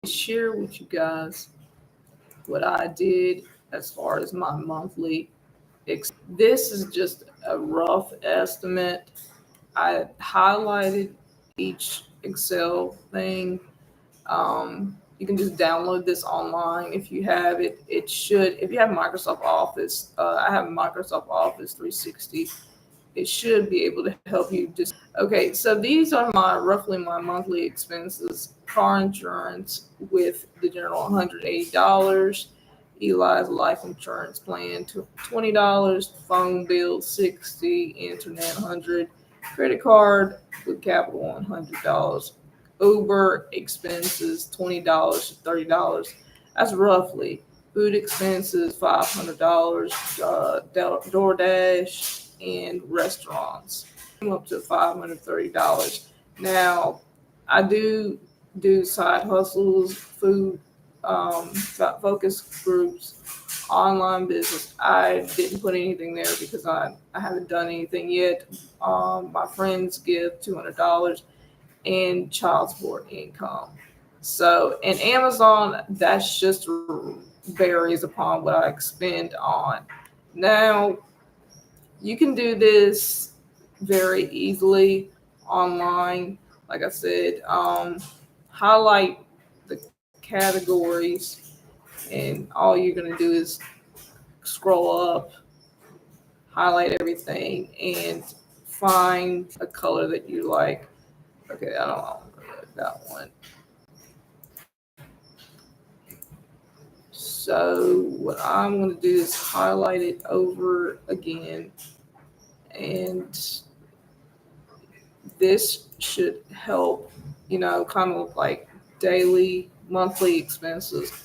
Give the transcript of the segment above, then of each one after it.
share with you guys what I did as far as my monthly. This is just a rough estimate. I highlighted each Excel thing. You can just download this online if you have it. It should, if you have Microsoft Office, I have Microsoft Office 360. It should be able to help you just. Okay, so these are roughly my monthly expenses. Car insurance with the general $180. Eli's life insurance plan $20. Phone bill 60. Internet 100. Credit card with capital $100. Uber expenses $20 to $30. That's roughly. Food expenses $500. DoorDash and restaurants up to $530. Now, I do side hustles, food focus groups, online business. I didn't put anything there because I haven't done anything yet. My friends give $200 and child support income. So, and Amazon, that's just varies upon what I expend on. Now, you can do this very easily online. Like I said, highlight the categories, and all you're going to do is scroll up, highlight everything, and find a color that you like. Okay, I don't know that one. So what I'm going to do is highlight it over again, and this should help, kind of like daily, monthly expenses.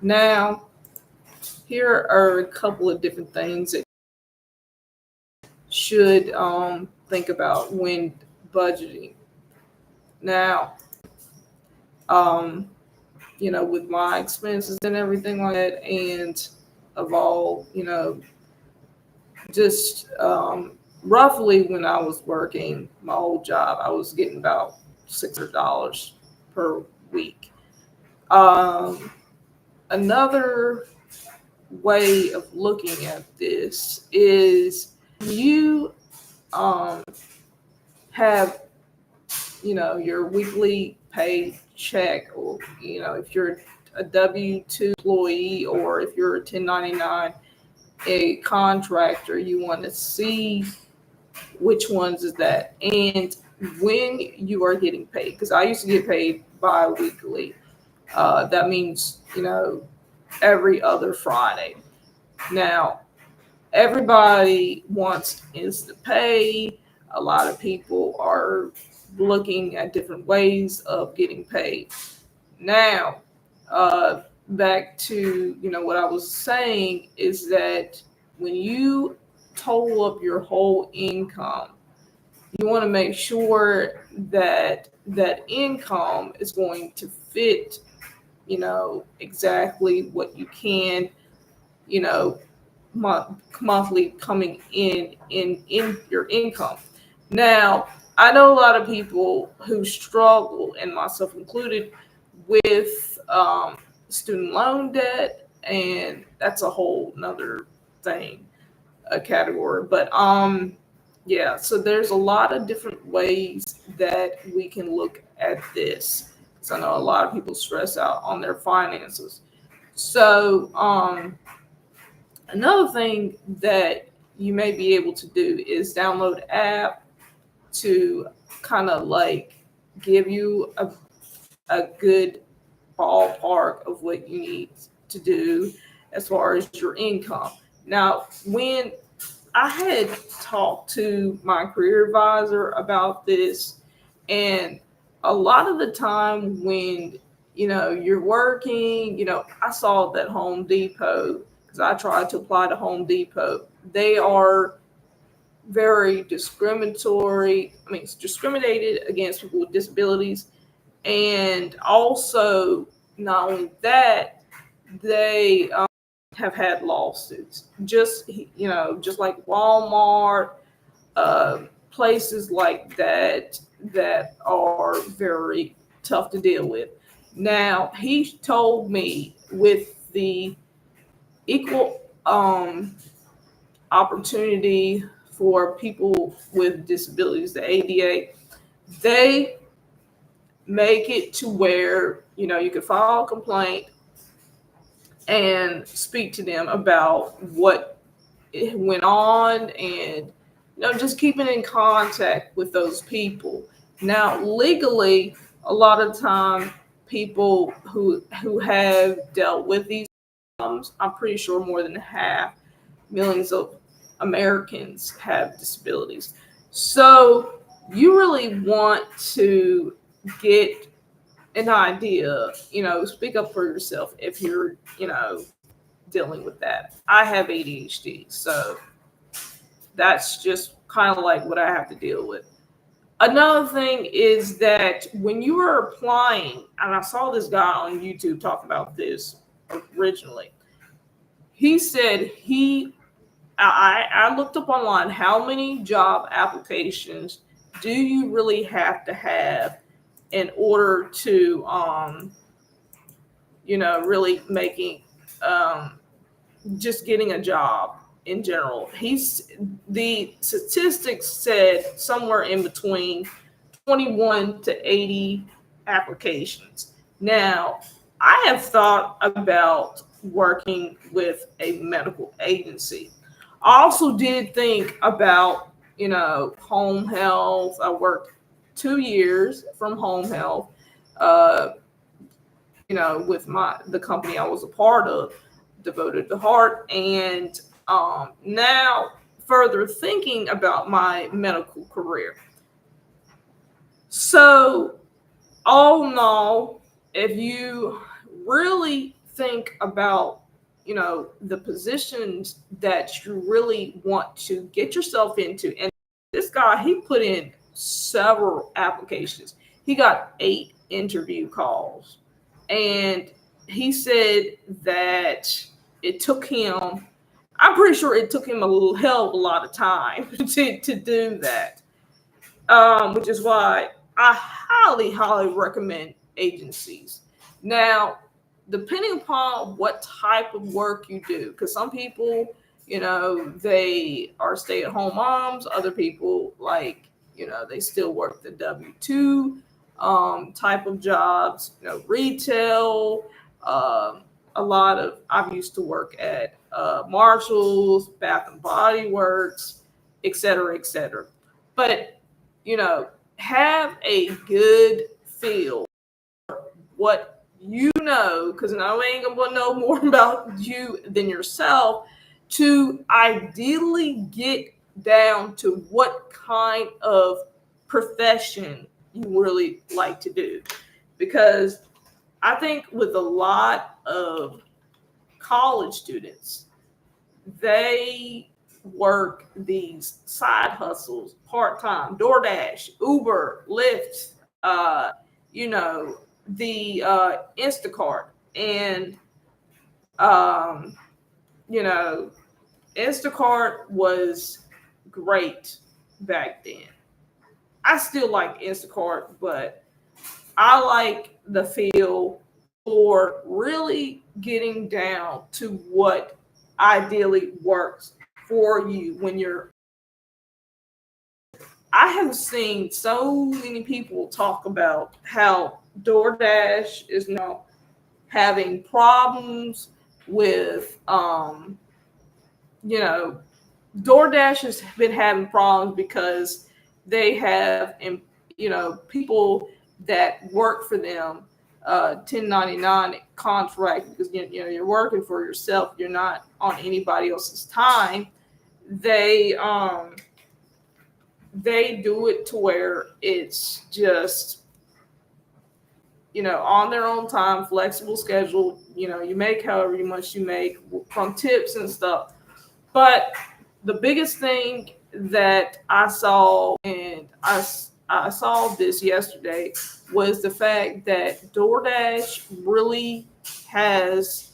Now, here are a couple of different things that you should think about when budgeting. Now, um, with my expenses and everything like that, and of all, just roughly when I was working my old job, I was getting about $600 per week. Um, Another way of looking at this is you um, have, your weekly pay check, or, if you're a W-2 employee, or if you're a 1099, a contractor, you want to see which ones is that, and when you are getting paid. Because I used to get paid bi-weekly. That means, every other Friday. Now, everybody wants instant pay. A lot of people are looking at different ways of getting paid. Now, back to what I was saying is that when you total up your whole income, you want to make sure that that income is going to fit, exactly what you can, you know, monthly coming in your income. Now, I know a lot of people who struggle, and myself included, with student loan debt, and that's a whole nother thing, a category. But yeah, so there's a lot of different ways that we can look at this. So I know a lot of people stress out on their finances. So another thing that you may be able to do is download an app to kind of like give you a good ballpark of what you need to do as far as your income. Now, when I had talked to my career advisor about this, and a lot of the time when you're working, I saw that Home Depot, because I tried to apply to Home Depot. They are very discriminatory. I mean, it's discriminated against people with disabilities, and also not only that, they have had lawsuits. Just like Walmart, places like that are very tough to deal with. Now, he told me with the equal opportunity for people with disabilities, the ADA, they make it to where, you can file a complaint and speak to them about what went on, and just keeping in contact with those people. Now, legally, a lot of time, people who have dealt with these problems, I'm pretty sure more than half, millions of Americans have disabilities. So you really want to get an idea, speak up for yourself if you're, dealing with that. I have ADHD, so that's just kind of like what I have to deal with. Another thing is that when you are applying, and I saw this guy on YouTube talk about this originally, he said I looked up online, how many job applications do you really have to have in order to, really making, just getting a job in general. The statistics said somewhere in between 21 to 80 applications. Now, I have thought about working with a medical agency. I also did think about, home health. I worked 2 years from home health, uh, with the company I was a part of, Devoted to Heart. And now, further thinking about my medical career. So, all in all, if you really think about, the positions that you really want to get yourself into, and this guy, he put in several applications. He got 8 interview calls, and he said that it took him, I'm pretty sure it took him a hell of a lot of time to do that, which is why I highly, highly recommend agencies. Now, depending upon what type of work you do, because some people, they are stay-at-home moms. Other people, like, they still work the W-2 type of jobs, retail. A lot of, I've used to work at Marshalls, Bath and Body Works, et cetera, et cetera. But, have a good feel what because I ain't gonna know more about you than yourself, to ideally get down to what kind of profession you really like to do. Because I think with a lot of college students, they work these side hustles part-time, DoorDash, Uber, Lyft, you know, the Instacart. And, um, you know, Instacart was great back then. I still like Instacart, but I like the feel for really getting down to what ideally works for you when you're. I have seen so many people talk about how DoorDash is now having problems with, you know, DoorDash has been having problems because they have, people that work for them, 1099 contract, because you're working for yourself. You're not on anybody else's time. They do it to where it's just, on their own time, flexible schedule. You make however much you make from tips and stuff. But the biggest thing that I saw, and I saw this yesterday, was the fact that DoorDash really has,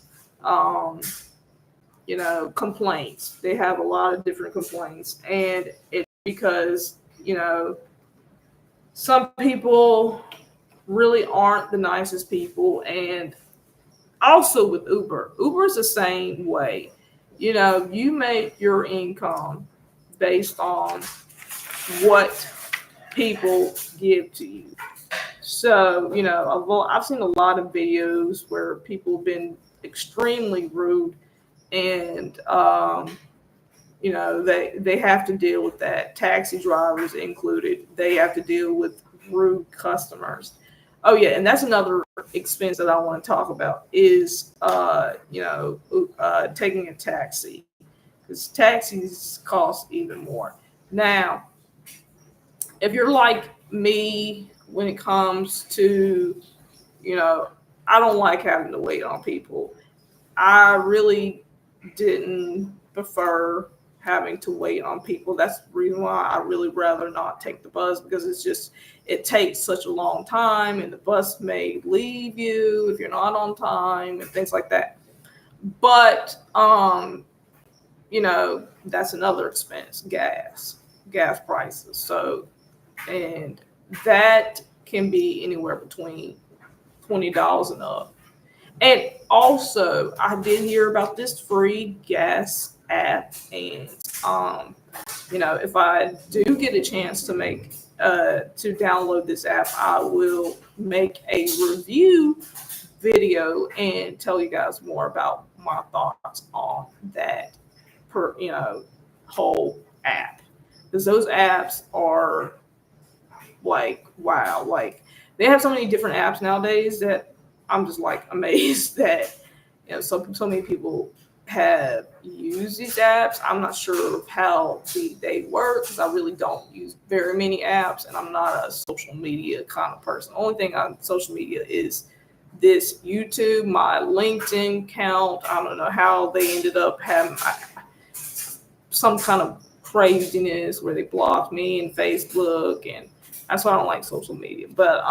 complaints. They have a lot of different complaints, and it's because, some people really aren't the nicest people. And also with Uber's the same way. You make your income based on what people give to you. So, I've seen a lot of videos where people have been extremely rude, and they have to deal with that. Taxi drivers included, they have to deal with rude customers. Oh yeah, and that's another expense that I want to talk about is taking a taxi, because taxis cost even more. Now, if you're like me when it comes to, I don't like having to wait on people. I really didn't prefer having to wait on people. That's the reason why I really rather not take the bus, because it takes such a long time, and the bus may leave you if you're not on time and things like that. But that's another expense, gas prices. So, and that can be anywhere between $20 and up. And also, I did hear about this free gas app, and if I do get a chance to download this app, I will make a review video and tell you guys more about my thoughts on that whole app, because those apps are like, wow, like they have so many different apps nowadays that I'm just like amazed that so many people have used these apps. I'm not sure of how they work, because I really don't use very many apps, and I'm not a social media kind of person. The only thing on social media is this YouTube, my LinkedIn account. I don't know how they ended up having some kind of craziness where they blocked me and Facebook, and that's why I don't like social media. But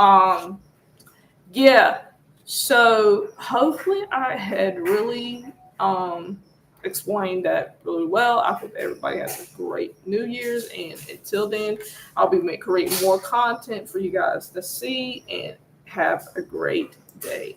yeah. So hopefully I had really explained that really well. I hope everybody has a great New Year's, and until then, I'll be creating more content for you guys to see, and have a great day.